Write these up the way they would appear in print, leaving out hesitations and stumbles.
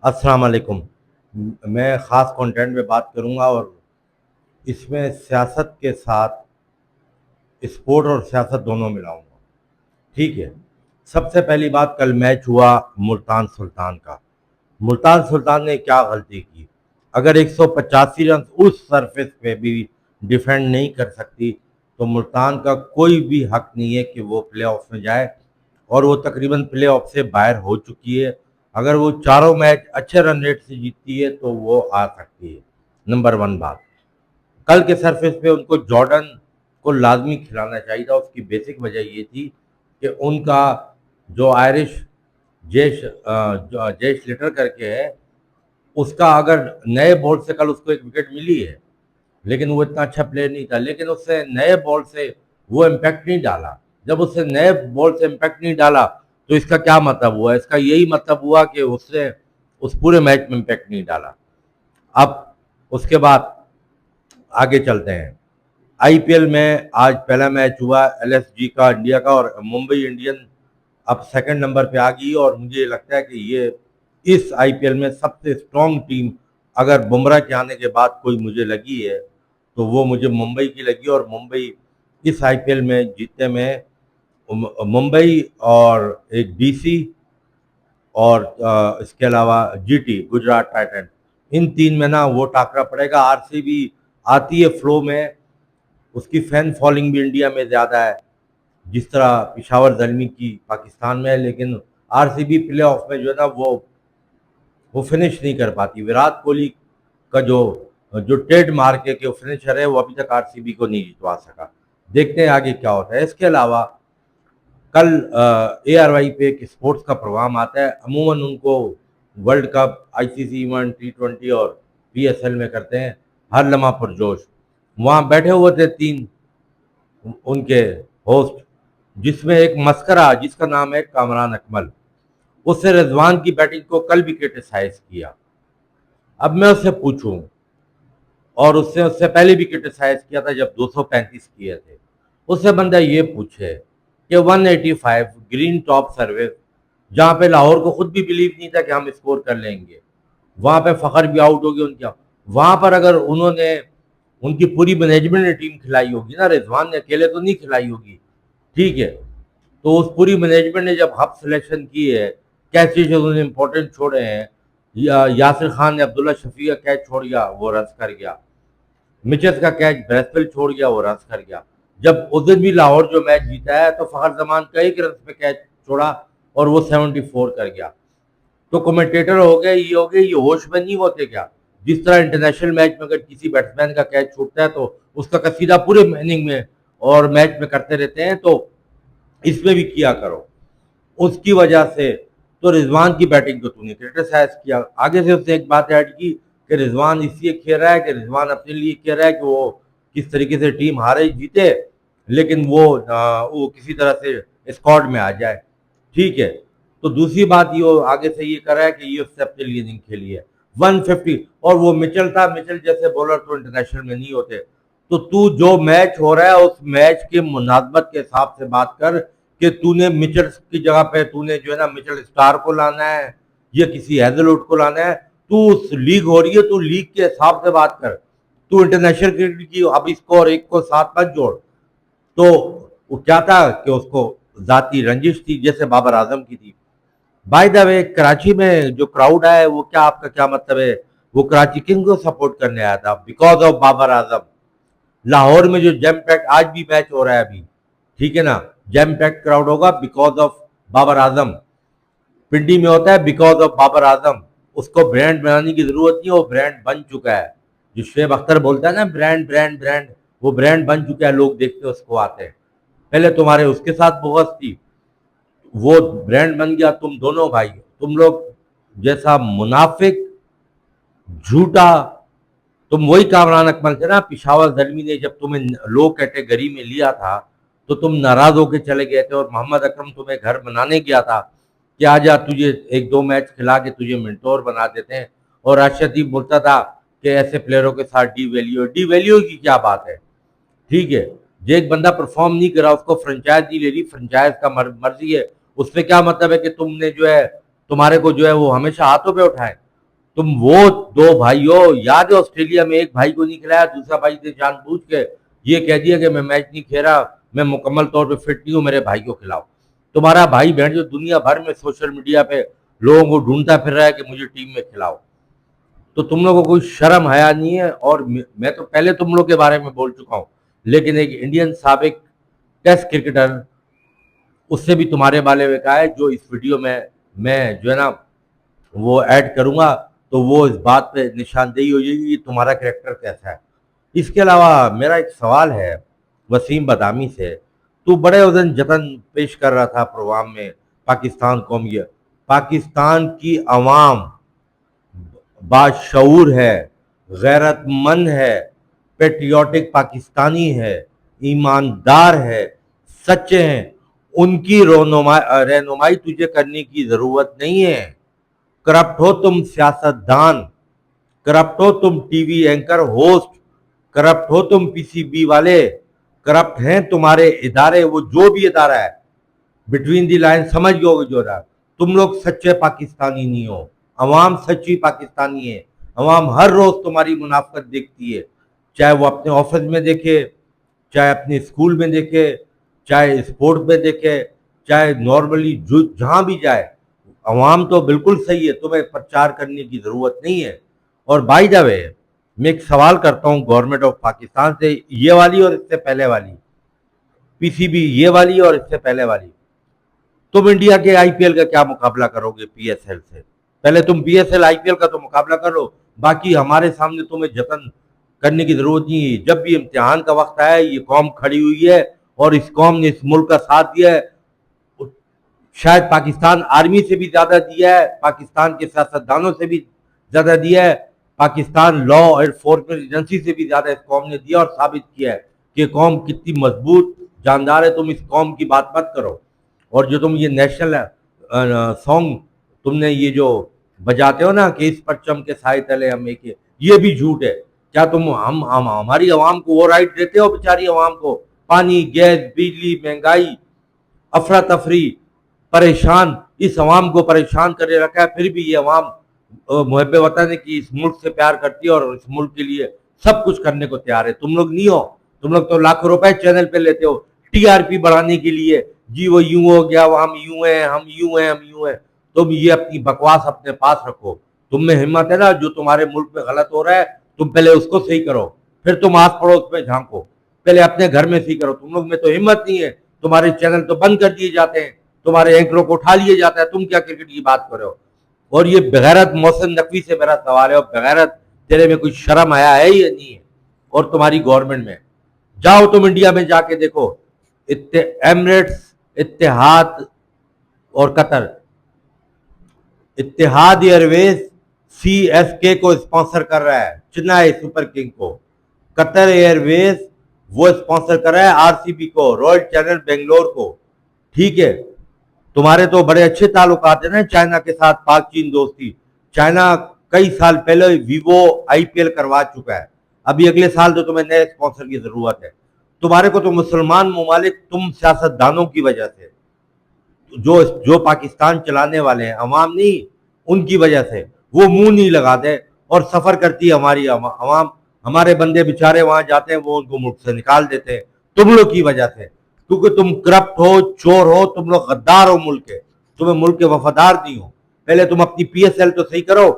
अस्सलाम वालेकुम। मैं ख़ास कंटेंट में बात करूंगा और इसमें सियासत के साथ स्पोर्ट और सियासत दोनों मिलाऊंगा। ठीक है। सबसे पहली बात, कल मैच हुआ मुल्तान सुल्तान का। मुल्तान सुल्तान ने क्या गलती की? अगर 185 रन उस सरफेस पे भी डिफेंड नहीं कर सकती तो मुल्तान का कोई भी हक नहीं है कि वो प्लेऑफ में जाए, और वो तकरीबन प्लेऑफ से बाहर हो चुकी है। अगर वो चारों मैच अच्छे रन रेट से जीतती है तो वो आ सकती है। नंबर वन बात, कल के सरफेस पे उनको जॉर्डन को लाजमी खिलाना चाहिए था। उसकी बेसिक वजह ये थी कि उनका जो आयरिश जेश लिटर करके है, उसका अगर नए बॉल से कल उसको एक विकेट मिली है, लेकिन वो इतना अच्छा प्लेयर नहीं था, लेकिन उससे नए बॉल से वो इम्पैक्ट नहीं डाला। जब उससे नए बॉल से इम्पैक्ट नहीं डाला तो इसका क्या मतलब हुआ? इसका यही मतलब हुआ कि उससे उस पूरे मैच में इम्पैक्ट नहीं डाला। अब उसके बाद आगे चलते हैं। आईपीएल में आज पहला मैच हुआ एलएसजी का, इंडिया का, और मुंबई इंडियन अब सेकंड नंबर पे आ गई। और मुझे लगता है कि ये इस आईपीएल में सबसे स्ट्रॉन्ग टीम अगर बुमराह के आने के बाद कोई मुझे लगी है तो वो मुझे मुंबई की लगी। और मुंबई इस आईपीएल में जीतने में मुंबई और एक डीसी और इसके अलावा जीटी गुजरात टाइटन, इन तीन में ना वो टाकरा पड़ेगा। आरसीबी आती है फ्लो में, उसकी फैन फॉलोइंग भी इंडिया में ज़्यादा है जिस तरह पिशावर जलमी की पाकिस्तान में है, लेकिन आरसीबी प्ले ऑफ में जो है ना वो फिनिश नहीं कर पाती। विराट कोहली का जो जो ट्रेड मार्क है कि वो फिनिशर है, वो अभी तक आरसीबी को नहीं जितवा सका। देखते हैं आगे क्या होता है। इसके अलावा कल ARY पे एक स्पोर्ट्स का प्रोग्राम आता है। अमूमन उनको world cup, ICC event, T20 और PSL में करते हैं। हर लम्हा पुरजोश। वहाँ बैठे हुए थे तीन उनके होस्ट, जिसमें एक मस्करा जिसका नाम है कामरान अकमल, उससे रिजवान की बैटिंग को कल भी क्रिटिसाइज किया। अब मैं उससे पूछूं, और उससे उससे पहले भी क्रिटिसाइज किया था जब 235 किए थे, उससे बंदा ये पूछे कि 185 ग्रीन टॉप सर्विस, जहां पे लाहौर को खुद भी बिलीव नहीं था कि हम स्कोर कर लेंगे, वहां पे फखर भी आउट हो गया उनका। वहां पर अगर उन्होंने उनकी पूरी मैनेजमेंट ने टीम खिलाई होगी ना, रिजवान ने अकेले तो नहीं खिलाई होगी। ठीक है। तो उस पूरी मैनेजमेंट ने जब हब सिलेक्शन की है, कैच उन्होंने इंपॉर्टेंट छोड़े हैं, यासिर खान ने अब्दुल्ला शफी का कैच छोड़ गया, वो रस कर गया। मिचेस का कैच ब्रेसवेल छोड़ गया, वो रन कर गया। जब उस दिन भी लाहौर जो मैच जीता है तो फखर जमान का एक रन पे कैच छोड़ा और वो 74 कर गया। तो कमेंटेटर हो गए, ये हो गए, ये होश में नहीं होते क्या? जिस तरह इंटरनेशनल मैच में अगर किसी बैट्समैन का कैच छूटता है तो उसका कसीदा पूरे इनिंग में और मैच में करते रहते हैं, तो इसमें भी किया करो। उसकी वजह से तो रिजवान की बैटिंग को तूने क्रिटिसाइज किया। आगे से उसने एक बात ऐड की कि रिजवान इसलिए खेल रहा है कि रिजवान अपने लिए खेल रहा है कि वो किस तरीके से टीम हारे जीते, लेकिन वो किसी तरह से स्क्वाड में आ जाए। ठीक है। तो दूसरी बात ये आगे से ये कर रहा है कि ये उससे अपने लिए नहीं खेली है 150। और वो मिचेल था, मिचेल जैसे बॉलर तो इंटरनेशनल में नहीं होते। तो तू जो मैच हो रहा है उस मैच के मुनासबत के हिसाब से बात कर कि तूने मिचेल की जगह पे तूने जो है ना मिचेल स्टार को लाना है या किसी हैजलवुड को लाना है। तू उस लीग हो रही है, तू लीग के हिसाब से बात कर। तू इंटरनेशनल क्रिकेट की अब इसको और एक को साथ मत जोड़। तो वो क्या था कि उसको जाती रंजिश थी जैसे बाबर आजम की थी। बाय द वे, कराची में जो क्राउड आया है वो क्या, आपका क्या मतलब है? वो कराची किंग को सपोर्ट करने आया था बिकॉज ऑफ बाबर आजम। लाहौर में जो जैम पैक्ट आज भी मैच हो रहा है अभी, ठीक है ना, जैम पैक्ट क्राउड होगा बिकॉज ऑफ बाबर आजम। पिंडी में होता है बिकॉज ऑफ बाबर आजम। उसको ब्रांड बनाने की जरूरत नहीं है, वो ब्रांड बन चुका है। जो शेब अख्तर बोलता है ना, ब्रांड ब्रांड ब्रांड, वो ब्रांड बन चुका है। लोग देखते हैं उसको, आते हैं। पहले तुम्हारे उसके साथ बहुत थी, वो ब्रांड बन गया। तुम दोनों भाई, तुम लोग जैसा मुनाफिक, झूठा, तुम वही कामरान अकमल थे ना। पिशावर जलमी ने जब तुम्हें लो कैटेगरी में लिया था तो तुम नाराज होकर चले गए थे, और मोहम्मद अकरम तुम्हें घर बनाने गया था कि आजा तुझे एक दो मैच खिला के तुझे मिनटोर बना देते हैं। और राशिद बोलता था कि ऐसे प्लेयरों के साथ डी वैल्यू की क्या बात है? ठीक है। जो एक बंदा परफॉर्म नहीं करा उसको फ्रेंचाइज नहीं ले रही, फ्रेंचाइज का मर्जी है। उसमें क्या मतलब है कि तुमने जो है, तुम्हारे को जो है वो हमेशा हाथों पे उठाए? तुम वो दो भाई हो, याद है ऑस्ट्रेलिया में एक भाई को नहीं खिलाया, दूसरा भाई ने जानबूझ के ये कह दिया कि मैं मैच नहीं खेला, मैं मुकम्मल तौर पे फिट नहीं हूं, मेरे भाई को खिलाओ। तुम्हारा भाई बहन जो दुनिया भर में सोशल मीडिया पे लोगों को ढूंढता फिर रहा है कि मुझे टीम में खिलाओ। तो तुम लोगों को कोई शर्म हया नहीं है। और मैं तो पहले तुम लोग के बारे में बोल चुका हूं, लेकिन एक इंडियन साबिक टेस्ट क्रिकेटर, उससे भी तुम्हारे बारे में कहा है, जो इस वीडियो में मैं जो है ना वो ऐड करूंगा, तो वो इस बात पे निशानदेही हो जाएगी कि तुम्हारा कैरेक्टर कैसा है। इसके अलावा मेरा एक सवाल है वसीम बदामी से। तू बड़े वजन जतन पेश कर रहा था प्रोग्राम में, पाकिस्तान कौम ये पाकिस्तान की अवाम बाशऊर है, गैरतमंद है, पेट्रियाटिक पाकिस्तानी है, ईमानदार है, सच्चे हैं। उनकी रहनुमाई तुझे करने की जरूरत नहीं है। करप्ट हो तुम सियासतदान, करप्ट हो तुम टीवी एंकर होस्ट, करप्ट हो तुम पीसीबी वाले, करप्ट हैं तुम्हारे इदारे, वो जो भी इदारा है। बिटवीन दी लाइन समझ गए जो रहा। तुम लोग सच्चे पाकिस्तानी नहीं हो, अवाम सच्ची पाकिस्तानी है। अवाम हर रोज तुम्हारी मुनाफत देखती है, चाहे वो अपने ऑफिस में देखे, चाहे अपने स्कूल में देखे, चाहे स्पोर्ट में देखे, चाहे नॉर्मली जो जहां भी जाए। अवाम तो बिल्कुल सही है, तुम्हें प्रचार करने की जरूरत नहीं है। और बाय द वे, मैं एक सवाल करता हूं गवर्नमेंट ऑफ पाकिस्तान से, ये वाली और इससे पहले वाली, पीसीबी ये वाली और इससे पहले वाली, तुम इंडिया के आईपीएल का क्या मुकाबला करोगे पीएसएल से? पहले तुम पीएसएल आईपीएल का तो मुकाबला करो, बाकी हमारे सामने तुम्हें जतन करने की जरूरत नहीं है। जब भी इम्तिहान का वक्त आया, ये कौम खड़ी हुई है और इस कौम ने इस मुल्क का साथ दिया है। शायद पाकिस्तान आर्मी से भी ज्यादा दिया है, पाकिस्तान के सियासतदानों से भी ज्यादा दिया है, पाकिस्तान लॉ एनफोर्समेंट एजेंसी से भी ज्यादा इस कौम ने दिया और साबित किया है कि कौम कितनी मजबूत जानदार है। तुम इस कौम की बात मत करो। और जो तुम ये नेशनल सॉन्ग तुमने ये जो बजाते हो ना कि इस परचम के साए तले हम एक, ये भी झूठ है। क्या तुम हम हमारी आवाम को वो राइट देते हो? बेचारी आवाम को पानी, गैस, बिजली, महंगाई, अफरा तफरी, परेशान, इस अवाम को परेशान करे रखा है। फिर भी ये अवाम मुहब्बे वतन है कि इस मुल्क से प्यार करती है और इस मुल्क के लिए सब कुछ करने को तैयार है। तुम लोग नहीं हो। तुम लोग तो लाखों रुपए चैनल पे लेते हो टीआरपी बढ़ाने के लिए, जी वो यूं हो गया, वो हम यूं हैं, हम यूं हैं, हम यूं हैं। तुम ये अपनी बकवास अपने पास रखो। तुम में हिम्मत है ना, जो तुम्हारे मुल्क में गलत हो रहा है तुम पहले उसको सही करो, फिर तुम आस पड़ोस में झांको। पहले अपने घर में सही करो। तुम लोग में तो हिम्मत नहीं है। तुम्हारे चैनल तो बंद कर दिए जाते हैं, तुम्हारे एंकरों को उठा लिया जाता है। तुम क्या क्रिकेट की बात कर रहे हो? और ये बेगैरत मोहसिन नकवी से मेरा सवाल है, और बेगैरत तेरे में कोई शर्म आया है या नहीं है? और तुम्हारी गवर्नमेंट में जाओ, तुम इंडिया में जाके देखो, एमिरेट्स, इत्तेहाद और कतर, इत्तेहाद एयरवेज सीएसके को स्पॉन्सर कर रहा है, चेन्नई सुपर किंग को। कतर एयरवेज वो स्पॉन्सर कर रहा है आरसीबी को, रॉयल चैलेंजर्स बेंगलोर को। ठीक है, तुम्हारे तो बड़े अच्छे ताल्लुकात है ना चाइना के साथ, पाक चीन दोस्ती। चाइना कई साल पहले वीवो आईपीएल करवा चुका है, अभी अगले साल तो तुम्हें नए स्पॉन्सर की जरूरत है। तुम्हारे को तो मुसलमान ममालिक, तुम सियासतदानों की वजह से, जो जो पाकिस्तान चलाने वाले हैं, अवाम नहीं, उनकी वजह से वो मुंह नहीं लगाते और सफर करती है हमारी अवाम। हमारे बंदे बेचारे वहां जाते हैं, वो उनको मुल्क से निकाल देते हैं तुम लोग की वजह से, क्योंकि तुम करप्ट हो, चोर हो, तुम लोग गद्दार हो मुल्क के, तुम्हें मुल्क के वफादार नहीं हो। पहले तुम अपनी पीएसएल तो सही करो।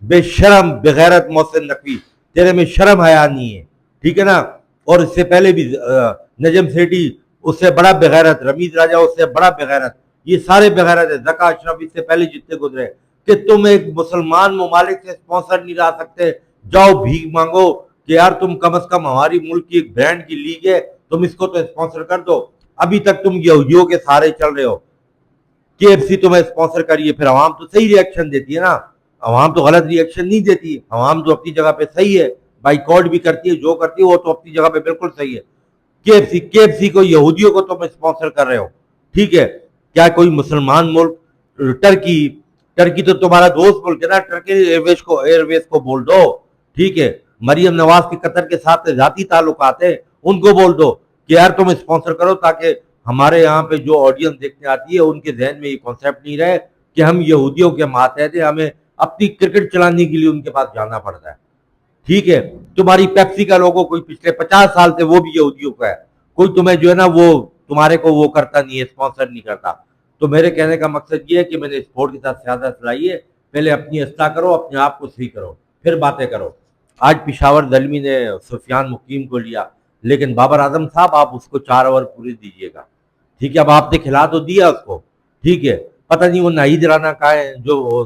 बेशरम बेगैरत मोहसिन नकवी, तेरे में शर्म हया नहीं है, ठीक है ना? और इससे पहले भी नजम सेठी उससे बड़ा बेगैरत, रमीज राजा उससे बड़ा बेगैरत, ये सारे बेगैरत है। जका अशरफ इससे पहले जितने गुजरे, कि तुम एक मुसलमान ममालिक से स्पॉन्सर नहीं ला सकते। जाओ भीख मांगो कि यार तुम कम से कम हमारी मुल्क की एक ब्रांड की लीग है, तुम इसको तो स्पॉन्सर कर दो। अभी तक तुम यहूदियों के सहारे चल रहे हो। केएफसी तुम्हें स्पॉन्सर करिए, फिर आवाम तो सही रिएक्शन देती है ना, आवाम तो गलत रिएक्शन नहीं देती। आवाम तो अपनी जगह पे सही है, बाइकआउट भी करती है, जो करती है वो तो अपनी जगह पे बिल्कुल सही है। केएफसी को, यहूदियों को तुम स्पॉन्सर कर रहे हो, ठीक है? क्या कोई मुसलमान मुल्क, टर्की तो तुम्हारा दोस्त मुल्क है ना, टर्की एयरवेज को बोल दो, ठीक है? मरियम नवाज के कतर के साथ जाती ताल्लुकात है, उनको बोल दो कि यार तुम स्पॉन्सर करो, ताकि हमारे यहाँ पे जो ऑडियंस देखने आती है उनके जहन में ये कॉन्सेप्ट नहीं रहे कि हम यहूदियों के मातहत हैं, हमें अपनी क्रिकेट चलाने के लिए उनके पास जाना पड़ता है। ठीक है, तुम्हारी पेप्सी का लोगो कोई पिछले 50 साल से वो भी यहूदियों का है, कोई तुम्हें जो है ना वो तुम्हारे को वो करता नहीं है, स्पॉन्सर नहीं करता। तो मेरे कहने का मकसद ये है कि मैंने स्पोर्ट के साथ सियासत चलाई है, पहले अपनी इस्लाह करो, अपने आप को सही करो, फिर बातें करो। आज पिशावर दलमी ने सुफियान मुकीम को लिया, लेकिन बाबर आजम साहब आप उसको 4 ओवर पूरे दीजिएगा। ठीक है, अब आपने खिला तो दिया उसको, ठीक है, पता नहीं वो नाहिद राना का है जो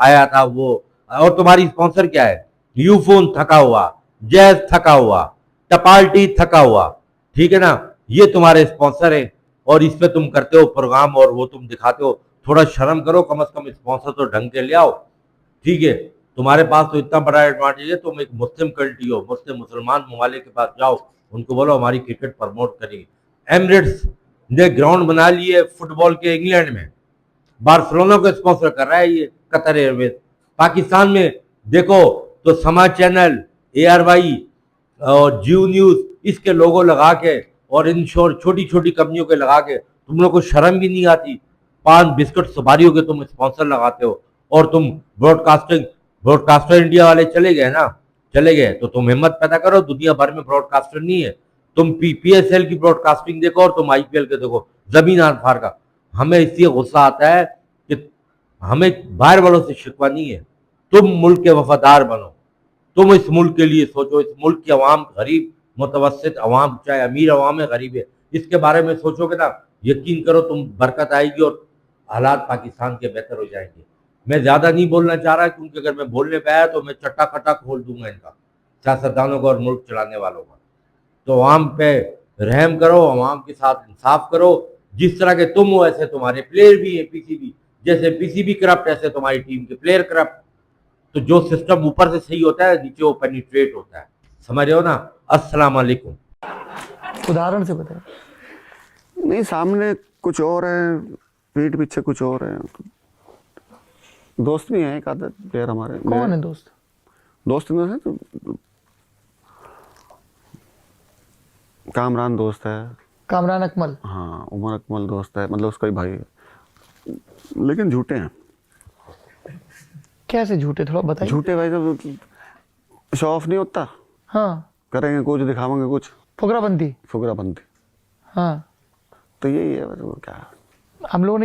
आया था वो, और तुम्हारी स्पॉन्सर क्या है, यूफोन थका हुआ, जैज थका हुआ, टपाल्टी थका हुआ, ठीक है ना, ये तुम्हारे स्पॉन्सर है। और इस पे तुम करते हो प्रोग्राम और वो तुम दिखाते हो, थोड़ा शर्म करो, कम से कम स्पॉन्सर तो ढंग के ले आओ। ठीक है, तुम्हारे पास तो इतना बड़ा एडवांटेज है, तुम एक मुस्लिम कंट्री हो, मुसलमान ममालिक के पास जाओ, उनको बोलो हमारी क्रिकेट प्रमोट करेंगे। एमिरेट्स ने ग्राउंड बना लिए फुटबॉल के इंग्लैंड में, बार्सिलोना को स्पॉन्सर कर रहा है ये कतर एयरवेज। पाकिस्तान में देखो तो समाज चैनल, ARY और जियो न्यूज, इसके लोगो लगा के और इन छोटी छोटी कंपनियों के लगा के तुम लोग को शर्म भी नहीं आती। पान बिस्कुट सुपारियों के तुम स्पॉन्सर लगाते हो, और तुम ब्रॉडकास्टर इंडिया वाले चले गए ना, चले गए तो तुम हिम्मत पैदा करो, दुनिया भर में ब्रॉडकास्टर नहीं है, तुम PSL की ब्रॉडकास्टिंग देखो और तुम IPL के देखो, जमीन आसमान का। हमें इसलिए गुस्सा आता है कि हमें बाहर वालों से शिकवा नहीं है, तुम मुल्क के वफादार बनो, तुम इस मुल्क के लिए सोचो, इस मुल्क की अवाम गरीब मुतवस्सित अवाम, चाहे अमीर अवाम है गरीब है, इसके बारे में सोचोगे ना, यकीन करो तुम बरकत आएगी और हालात पाकिस्तान के बेहतर हो जाएंगे। मैं ज्यादा नहीं बोलना चाह रहा, क्योंकि अगर मैं बोलने पे आया तो मैं चट्टा कट्टा खोल दूंगा इनका, सियासतदानों का और मुल्क चलाने वालों का। तो अवाम पे रहम करो, अवाम के साथ इंसाफ करो, जिस तरह के तुम हो ऐसे तुम्हारे प्लेयर भी है, PCB जैसे PCB करप्ट, ऐसे तुम्हारी टीम के प्लेयर करप्ट। तो जो सिस्टम ऊपर से सही होता है, नीचे वो पेनिट्रेट होता है, समझ रहे हो ना। अस्सलाम वालेकुम। उदाहरण से बताए। नहीं, सामने कुछ और है, पीठ पीछे कुछ और है। दोस्त भी हैं एक आधे प्लेयर हमारे। कौन है दोस्त? दोस्त में से तो कामरान दोस्त है। कामरान अकमल? हाँ, उमर अकमल दोस्त है, मतलब उसका ही भाई है, लेकिन झूठे हैं। कैसे झूठे, थोड़ा बताइए। झूठे भाई, तो शो ऑफ नहीं होता। हाँ, करेंगे कुछ, दिखावेंगे कुछ, फुकराबंदी। फुकराबंदी। हाँ, तो यही है, बस वो क्या। हम लोगों ने